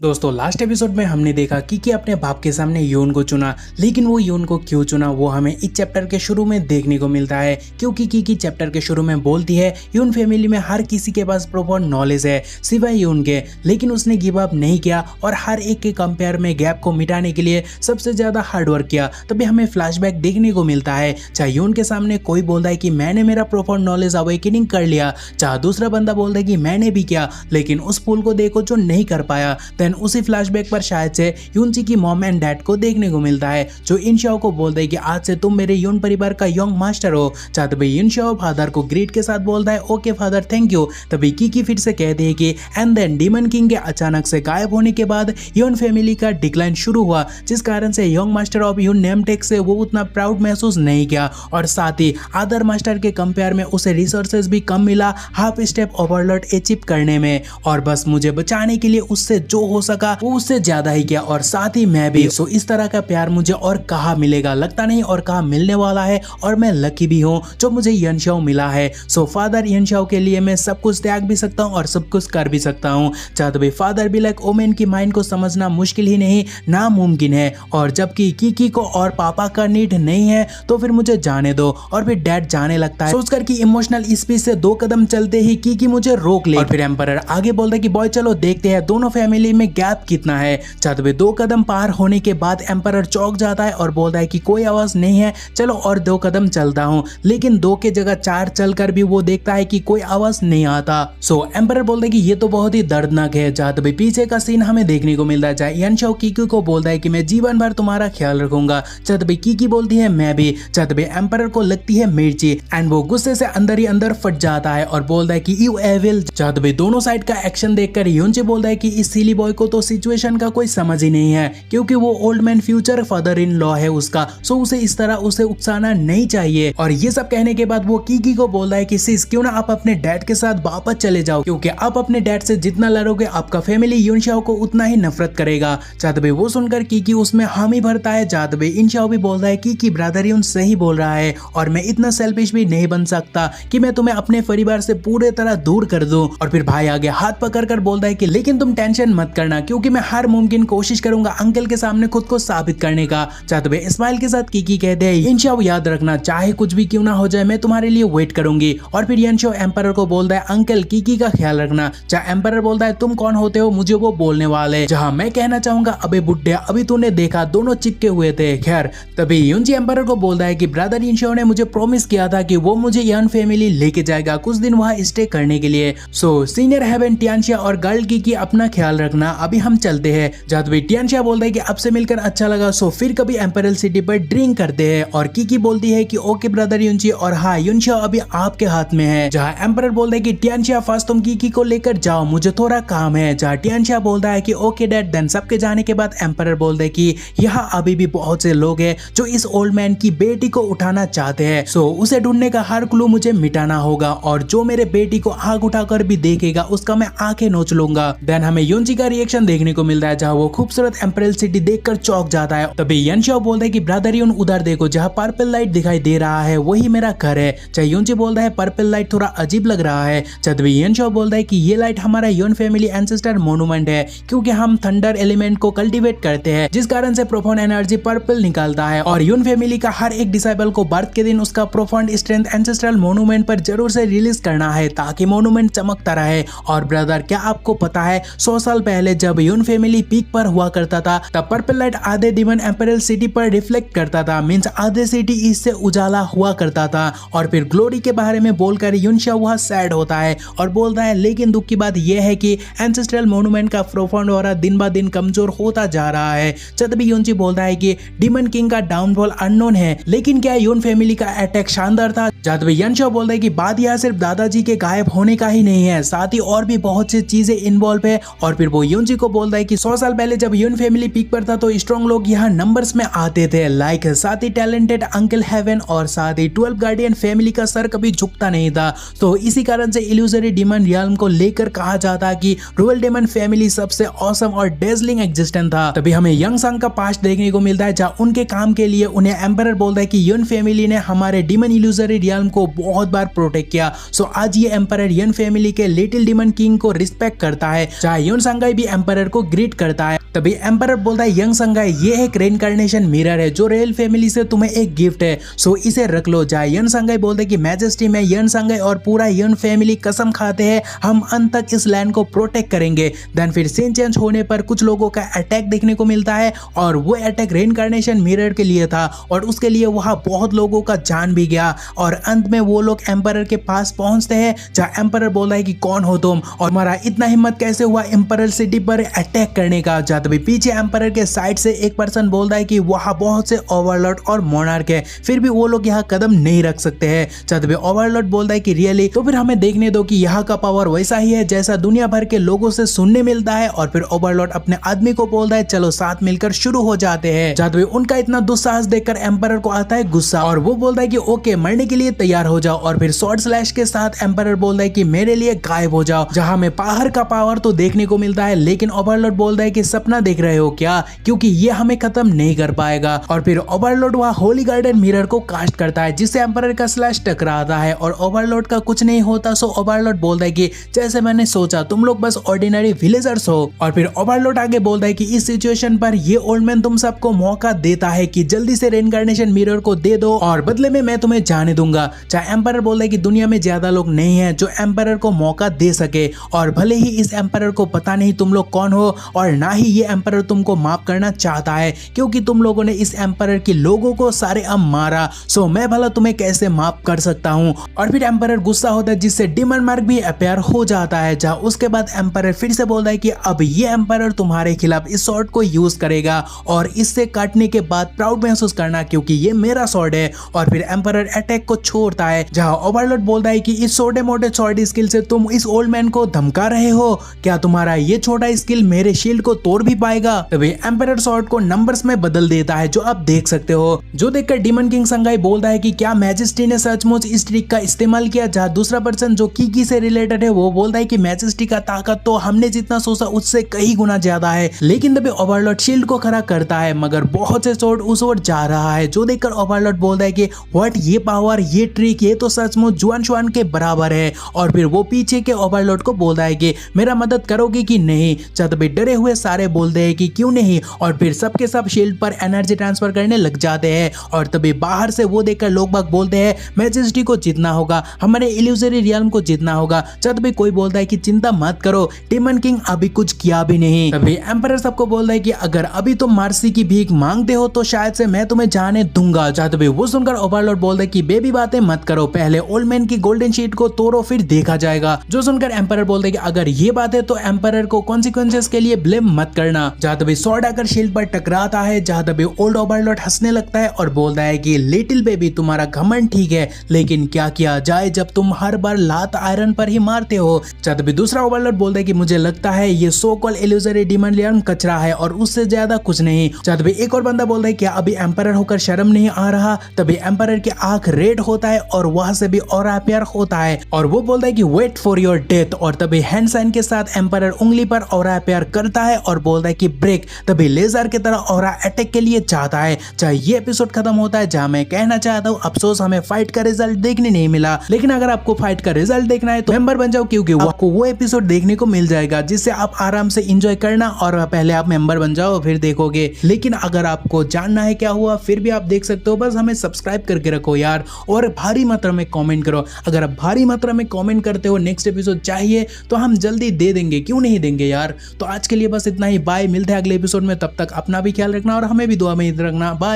दोस्तों last episode में हमने देखा कि अपने बाप के सामने योन को चुना, लेकिन वो योन को क्यों चुना वो हमें इस चैप्टर के शुरू में देखने को मिलता है। क्योंकि की चैप्टर के शुरू में बोलती है योन फैमिली में हर किसी के पास प्रॉपर नॉलेज है सिवाय योन के, लेकिन उसने गिव अप नहीं किया और हर एक के कंपेयर में गैप को मिटाने के लिए सबसे ज्यादा हार्ड वर्क किया। तभी हमें फ्लैशबैक देखने को मिलता है, चाहे योन के सामने कोई बोलता है कि मैंने मेरा प्रॉपर नॉलेज अवेकनिंग कर लिया, चाहे दूसरा बंदा बोलता है कि मैंने भी किया, लेकिन उस पुल को देखो जो नहीं कर पाया। उसी फ्लैशबैक पर शायद से यूनची की मॉम एंड डैड को देखने को मिलता है, जो इनशाओ को बोलते हैं कि आज से तुम मेरे यून परिवार का यंग मास्टर हो। चाहते भाई इनशाओ फादर को ग्रीट के साथ बोलता है ओके फादर थैंक यू। तभी की फिर से कहती है कि एंड देन डीमन किंग के अचानक से गायब होने के बाद यून फैमिली का डिक्लाइन शुरू हुआ, जिस कारण से यंग मास्टर ऑफ यून नेमटेक से वो उतना प्राउड महसूस नहीं किया और साथ ही अदर मास्टर के कंपेयर में उसे रिसोर्सेज भी कम मिला हाफ स्टेप ओवरलोड अचीव करने में, और बस मुझे बचाने के लिए उससे जो हो सका वो उससे ज्यादा ही किया और साथ ही मैं भी। सो इस तरह का प्यार मुझे और कहाँ मिलेगा, लगता नहीं और कहाँ मिलने वाला है, और मैं लकी भी हूँ जो मुझे यनशाओ मिला है। सो फादर यनशाओ के लिए मैं सब कुछ त्याग भी सकता हूँ और सब कुछ कर भी सकता हूँ। चाहते भाई फादर भी लाइक ओमेन की माइंड को समझना मुश्किल ही नहीं नामुमकिन है, और जबकि की को और पापा का नीड नहीं है तो फिर मुझे जाने दो। और फिर डैड जाने लगता है सोचकर कि इमोशनल स्पीच से 2 कदम चलते ही की मुझे रोक ले, और फिर एम्परर आगे बोलता है कि बॉय चलो देखते हैं दोनों फैमिली में गैप कितना है। चाहते हुए 2 कदम पार होने के बाद एम्परर चौंक जाता है और बोलता है कि कोई आवाज नहीं है, चलो और 2 कदम चलता हूँ, लेकिन 2 के जगह 4 चलकर भी वो देखता है कि कोई आवाज नहीं आता। सो एम्परर बोलता है कि ये तो बहुत ही दर्दनाक है। चाहते भाई पीछे का सीन हमें देखने को मिलता है, यनशाओ कीकी को बोलता है कि मैं जीवन भर तुम्हारा ख्याल रखूंगा। चाहते भाई कीकी बोलती है मैं भी। चाहते भाई एम्परर को लगती है मिर्ची एंड वो गुस्से से अंदर ही अंदर फट जाता है और बोलता है कि यू एविल। चाहते भाई दोनों साइड का एक्शन देखकर योनची बोलता है कि इस सिली बॉय को तो सिचुएशन का कोई समझ ही नहीं है, क्योंकि वो old man future father in law है उसका, सो उसे इस तरह उसे उकसाना नहीं चाहिए। और ये सब कहने के बाद वो कीकी को बोलता है कि सिस क्यों ना आप अपने डैड के साथ वापस चले जाओ, क्योंकि आप अपने डैड से जितना लड़ोगे आपका फैमिली यूनशाओ को उतना ही नफरत करेगा। चाहते भाई वो सुनकर कीकी उसमें हामी भरता है। चाहते भाई इनशाओ भी बोलता है कि ब्रदर यून सही बोल रहा है और मैं इतना सेल्फिश भी नहीं बन सकता कि मैं तुम्हें अपने परिवार से पूरे तरह दूर कर दूं। और फिर भाई आगे हाथ पकड़कर बोलता है कि लेकिन तुम टेंशन मत करना, क्योंकि मैं हर मुमकिन कोशिश करूंगा अंकल के सामने खुद को साबित करने का। चाहते भाई स्माइल के साथ कीकी कहते हैं यनशाओ याद रखना चाहे कुछ भी क्यों ना हो जाए मैं तुम्हारे लिए वेट करूंगी। और फिर यनशाओ एम्परर को बोलता है अंकल कीकी का ख्याल रखना। चाहे एम्परर बोलता है तुम कौन होते हो मुझे वो बोलने वाले, जहां मैं कहना चाहूंगा अबे बुड्ढे अभी तूने देखा दोनों चिपके हुए थे। खैर तभी यूनची एम्परर को बोलता है कि ब्रदर यनशाओ ने मुझे प्रॉमिस किया था कि वो मुझे यन फैमिली लेके जाएगा कुछ दिन वहां स्टे करने के लिए। सो सीनियर हेवन टियानशिया और गर्ल की अपना ख्याल रखना, अभी हम चलते हैं। जब भी टियानशिया बोलता है कि अब से मिलकर अच्छा लगा, सो फिर कभी एम्परल सिटी पर ड्रिंक करते हैं। और की बोलती है कि ओके ब्रदर यूनची और हाँ यूनशाओ अभी आपके हाथ में है। जहाँ एम्परर बोलता है कि टियानशिया फर्स्ट तुम की को लेकर जाओ मुझे थोड़ा काम है। जहाँ टियानशिया बोलता है कि ओके डैड। देन सबके जाने के बाद एम्परर बोलता है कि यहाँ अभी भी बहुत से लोग हैं जो इस ओल्ड मैन की बेटी को उठाना चाहते हैं, सो उसे ढूंढने का हर क्लू मुझे मिटाना होगा, और जो मेरे बेटी को आग उठाकर भी देखेगा उसका मैं आंखें नोच लूंगा। देन हमें यूनची का रिएक्शन देखने को मिलता है, जहाँ वो खूबसूरत एम्परल सिटी देखकर चौंक जाता है। तभी यनशाओ बोलता है कि ब्रदर यून उधर देखो जहाँ पर्पल लाइट दिखाई दे रहा है वही मेरा घर है। चाहे यूनची बोलता है पर्पल लाइट थोड़ा अजीब लग रहा है। तभी यनशाओ बोलता है कि ये लाइट हमारा यून फैमिली एंसेस्टर मोन्यूमेंट है, क्योंकि हम थंडर एलिमेंट को कल्टीवेट करते हैं जिस कारण से प्रोफाउंड एनर्जी पर्पल निकालता है, और यून फैमिली का हर एक डिसाइबल को बर्थ के दिन उसका प्रोफाउंड स्ट्रेंथ एंसेस्ट्रल मोन्यूमेंट पर जरूर से रिलीज करना है ताकि मोन्यूमेंट चमकता रहे। और ब्रदर क्या आपको पता है 100 साल पहले जब यून फैमिली पीक पर हुआ करता था तब पर्पल लाइट आधे डीमन एम्परल सिटी पर रिफ्लेक्ट करता था, मींस आधे सिटी इससे उजाला हुआ करता था। और फिर ग्लोरी के बारे में बोलकर यूनशाओ वहां सैड होता है और बोलता है लेकिन दुख की बात यह है कि एंसेस्ट्रल मोन्यूमेंट का प्रोफाउंड ऑरा दिन ब दिन कमजोर होता जा रहा है। तभी यूनची बोलता है कि डीमन किंग का डाउनफॉल अननोन है, लेकिन क्या यून फैमिली का अटैक शानदार था। जब यनशाओ बोलता है कि बात यह सिर्फ दादाजी के गायब होने का ही नहीं है, साथ ही और भी बहुत सी चीजें इन्वॉल्व है। और फिर वो यूनची को बोलता है कि 100 साल पहले जब यून फैमिली पीक पर था तो स्ट्रॉन्ग लोग यहाँ नंबर्स में आते थे, लाइक साथ ही टैलेंटेड अंकल हेवन और साथ ही 12 गार्डियन फैमिली का सर कभी झुकता नहीं था। तो इसी कारण से इल्यूजरी डीमन रियल्म को लेकर कहा जाता कि रॉयल डेमन फैमिली सबसे ऑसम और डेजलिंग एग्जिस्टेंट था। तभी हमें यंग सांग का पास्ट देखने को मिलता है, जहाँ उनके काम के लिए उन्हें एम्परर बोलता है कि यून फैमिली ने हमारे डीमन इल्यूजरी रियल्म को बहुत बार प्रोटेक्ट किया। सो आज ये एम्परर यून फैमिली के लिटिल डीमन किंग को रिस्पेक्ट करता है। चाहे यून सांगाई भी एम्परर को ग्रीट करता है। तभी एम्परर बोलता है यंग संगाई ये एक रेइनकार्नेशन मिरर है जो रॉयल फैमिली से तुम्हें एक गिफ्ट है, सो इसे रख लो जाए। यन संगाई बोलते कि मैजेस्टी में यन संगाई और पूरा यन फैमिली कसम खाते हैं हम अंत तक इस लैंड को प्रोटेक्ट करेंगे। देन फिर सीन चेंज होने पर कुछ लोगों का अटैक देखने को मिलता है और वो अटैक रेइनकार्नेशन मिरर के लिए था और उसके लिए वहां बहुत लोगों का जान भी गया और अंत में वो लोग एम्परर के पास पहुंचते हैं जहां एम्परर बोलता है कि कौन हो तुम और हमारा इतना हिम्मत कैसे हुआ एम्परर सिटी पर अटैक करने का। जहाँ तभी पीछे एम्परर के साइड से एक पर्सन बोलता है कि वहां बहुत से ओवरलॉर्ड और मोनार्क है फिर भी वो लोग यहाँ कदम नहीं रख सकते हैं। जहाँ तभी ओवरलॉर्ड बोलता है कि रियली, तो फिर हमें देखने दो कि यहाँ का पावर वैसा ही है जैसा दुनिया भर के लोगों से सुनने मिलता है। और फिर ओवरलॉर्ड अपने आदमी को बोलता है चलो साथ मिलकर शुरू हो जाते हैं। जहाँ तभी उनका इतना दुस्साहस देखकर एम्परर को आता है गुस्सा और वो बोलता है कि ओके मरने के लिए तैयार हो जाओ। और फिर स्वॉर्ड स्लैश के साथ एम्परर बोलता है कि मेरे लिए गायब हो जाओ। जहाँ में बाहर का पावर तो देखने को मिलता है लेकिन ओवरलॉर्ड बोलता है कि सपना देख रहे हो क्या, क्योंकि ये हमें खत्म नहीं कर पाएगा। और फिर ओवरलॉर्ड वहाँ होली गार्डन मिरर को कास्ट करता है जिससे एम्परर का स्लैश टकराता है और ओवरलॉर्ड का कुछ नहीं होता। सो ओवरलॉर्ड बोलता है कि जैसे मैंने सोचा तुम लोग बस ऑर्डिनरी विलेजर्स हो। और फिर ओवरलॉर्ड आगे बोलता है कि इस सिचुएशन पर ये ओल्ड मैन तुम सबको मौका देता है कि जल्दी से रेइनकार्नेशन मिरर को दे दो और बदले में मैं तुम्हें जाने दूंगा। चाहे एम्परर बोलता है कि दुनिया में ज्यादा लोग नहीं है जो एम्परर को मौका दे सके और भले ही इस एम्परर को पता नहीं तुम लोग कौन हो और ना ही ये एम्परर तुमको माफ करना चाहता है क्योंकि तुम लोगों ने इस एम्परर के लोगों को सारे मारा, सो मैं भला तुम्हें कैसे माफ कर सकता हूँ। और फिर एम्परर गुस्सा होता है जिससे डिमन मार्क भी अपेयर हो जाता है। जहाँ उसके बाद एम्परर फिर से बोलता है कि अब ये एम्परर तुम्हारे खिलाफ इस स्वॉर्ड को यूज करेगा और इससे काटने के बाद प्राउड महसूस करना क्योंकि ये मेरा स्वॉर्ड है। और फिर एम्परर अटैक को छोड़ता है जहाँ ओवरलॉर्ड बोलता है कि इस छोटे मोटे स्वॉर्ड स्किल से तुम इस ओल्ड मैन को धमका रहे हो, क्या तुम्हारा ये छोटा स्किल मेरे शील्ड को तोड़ भी पाएगा। तभी एम्परर स्वॉर्ड को नंबर्स में बदल देता है जो आप देख सकते हो। जो देखकर डीमन किंग संगाई बोलता है कि क्या मैजेस्टी ने सचमुच इस ट्रिक का इस्तेमाल किया। जहाँ दूसरा पर्सन जो कीकी से रिलेटेड है वो बोलता है कि मैजेस्टी का ताकत तो हमने जितना सोचा उससे कई गुना ज्यादा है। लेकिन तभी ओवरलॉर्ड शील्ड को खड़ा करता है मगर बहुत से स्वॉर्ड उस ओर जा रहा है। जो देखकर ओवरलॉर्ड बोलता है कि व्हाट, ये पावर, ये ट्रिक, ये तो सचमुच जुआन शुआन के बराबर है। और फिर वो पीछे के ओवरलॉर्ड को बोलता है कि मेरा मदद करोगे कि नहीं। जब तभी डरे हुए सारे बोलते हैं कि क्यों नहीं और फिर सबके सब शील्ड पर एनर्जी ट्रांसफर करने लग जाते हैं। और तभी बाहर से वो देखकर लोग बाग बोलते हैं मैजेस्टी को जीतना होगा, हमारे इल्यूजरी रियल्म को जीतना होगा। जब भी कोई बोलता है कि चिंता मत करो, डीमन किंग अभी कुछ किया भी नहीं। तभी एम्परर सबको बोलता है कि अगर अभी तुम मार्सी की भीख मांगते हो तो शायद से मैं तुम्हें जाने दूंगा। जहाँ तभी वो सुनकर ओवरलॉर्ड बोलता है कि बेबी बातें मत करो, पहले ओल्ड मैन की गोल्डन शीट को तोड़ो फिर देखा जाएगा। जो सुनकर एम्परर बोलते हैं कि अगर ये बात है तो एम्परर को कॉन्सिक्वेंसेस के लिए ब्लेम मत करना। जहाँ तभी स्वॉर्ड आकर शील्ड पर टकराता है। जहाँ तभी ओल्ड ओवरलॉर्ड हंसने लगता है और बोलता है कि लिटिल बेबी तुम्हारा घमंड ठीक है लेकिन क्या किया जाए जब तुम हर बार लात आयरन पर ही मारते हो। जहाँ तभी दूसरा ओवरलॉर्ड बोलता है कि मुझे लगता है ये सो कॉल इल्यूजरी डीमन रियल्म कचरा है और उससे ज्यादा कुछ नहीं। जहाँ तभी एक और बंदा बोलता है क्या अभी एम्परर होकर शर्म नहीं आ रहा। तभी एम्परर की आंख रेड होता है और वहां से भी ऑरा प्यार होता है और वो बोलता है कि वेट फॉर योर डेथ। और तभी हैंड साइन के साथ एम्परर उंगली पर ऑरा प्यार करता है और बोलता है कि ब्रेक। तभी लेजर की तरह ऑरा अटैक के लिए चाहता है। चाहे ये एपिसोड खत्म होता है जहां मैं कहना चाहता हूँ अफसोस हमें फाइट का रिजल्ट देखने नहीं मिला, लेकिन अगर आपको फाइट का रिजल्ट देखना है तो मेंबर बन जाओ क्योंकि आपको वो एपिसोड देखने को मिल जाएगा जिससे आप आराम से एंजॉय करना और पहले आप मेंबर बन जाओ फिर देखोगे। लेकिन अगर आपको जानना है क्या हुआ फिर भी आप देख सकते हो, बस हमें सब्सक्राइब करके रखो यार और भारी मात्रा में कमेंट करो। अगर आप भारी मात्रा में कमेंट करते हो नेक्स्ट एपिसोड चाहिए तो हम जल्दी दे देंगे, क्यों नहीं देंगे यार। तो आज के लिए बस इतना ही, बाय, मिलते हैं अगले एपिसोड में। तब तक अपना भी ख्याल रखना और हमें भी दुआ में रखना। बाय।